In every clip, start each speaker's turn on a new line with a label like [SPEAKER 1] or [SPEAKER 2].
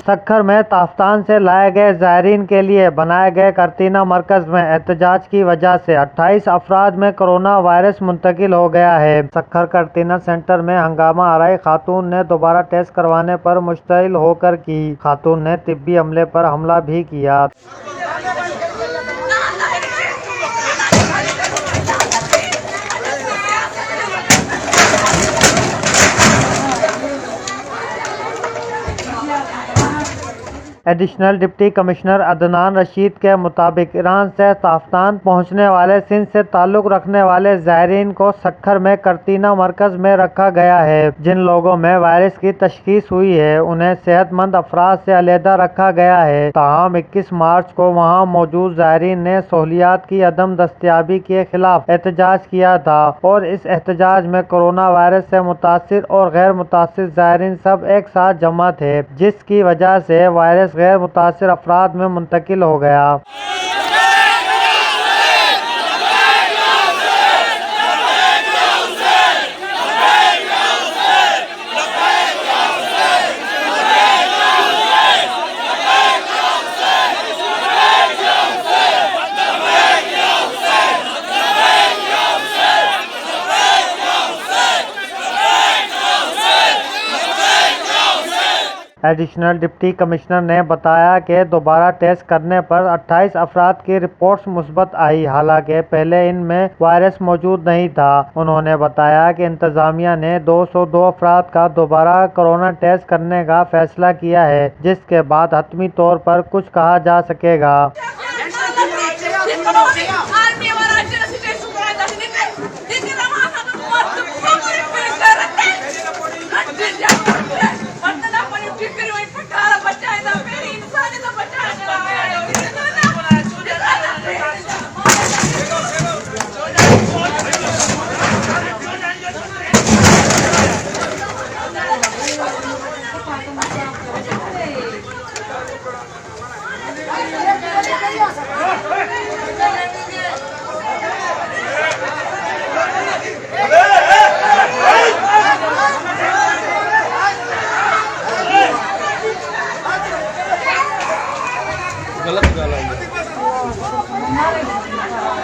[SPEAKER 1] सक्खर में ताफ्तान से लाए गए ज़ायरीन के लिए बनाए गए करतीना मरकज में एहतजाज की वजह से 28 अफराद में कोरोना वायरस मुंतकिल हो गया है। सक्खर करतीना सेंटर में हंगामा आराई खातून ने दोबारा टेस्ट करवाने पर मुश्तइल होकर की खातून ने तिब्बी अमले पर हमला भी किया। Additional deputy commissioner Adnan Rashid के मुताबिक ईरान से ताफ्तान पहुंचने वाले सिंध से ताल्लुक रखने वाले ज़ायरीन को सक्खर में करतीना मरकज में रखा गया है। जिन लोगों में वायरस की तशखीस हुई है उन्हें सेहतमंद अफराद से अलहदा रखा गया है। ताहम 21 मार्च को वहां मौजूद ज़ायरीन ने सहूलियात की अदम दस्तयाबी के खिलाफ एहतजाज किया था और इस एहतजाज में कोरोना वायरस से मुतासिर और गैर मुतासिर ज़ायरीन सब एक साथ जमा थे, जिसकी वजह से वायरस गैर मुतासिर अफराद में मुंतकिल हो गया। एडिशनल डिप्टी कमिश्नर ने बताया कि दोबारा टेस्ट करने पर 28 अफराद की रिपोर्ट्स मुस्बत आई, हालांकि पहले इनमें वायरस मौजूद नहीं था। उन्होंने बताया कि इंतजामिया ने 202 अफराद का दोबारा कोरोना टेस्ट करने का फैसला किया है, जिसके बाद हतमी तौर पर कुछ कहा जा सकेगा।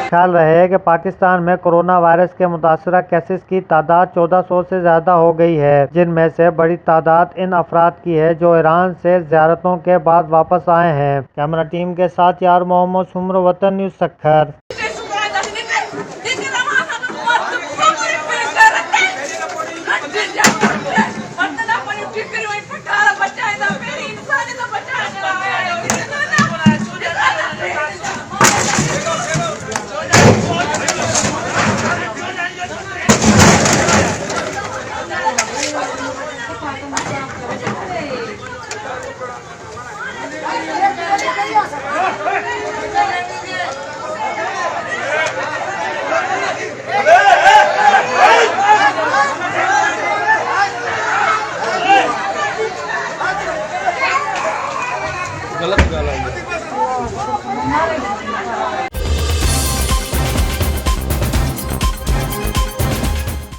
[SPEAKER 1] ख्याल रहे कि पाकिस्तान में कोरोना वायरस के मुतासरा केसेस की तादाद 1400 से ज़्यादा हो गई है, जिनमें से बड़ी तादाद इन अफराद की है जो ईरान से ज़ियारतों के बाद वापस आए हैं। कैमरा टीम के साथ यार मोहम्मद सुमर, वतन न्यूज़, सक्खर।
[SPEAKER 2] गलत गाल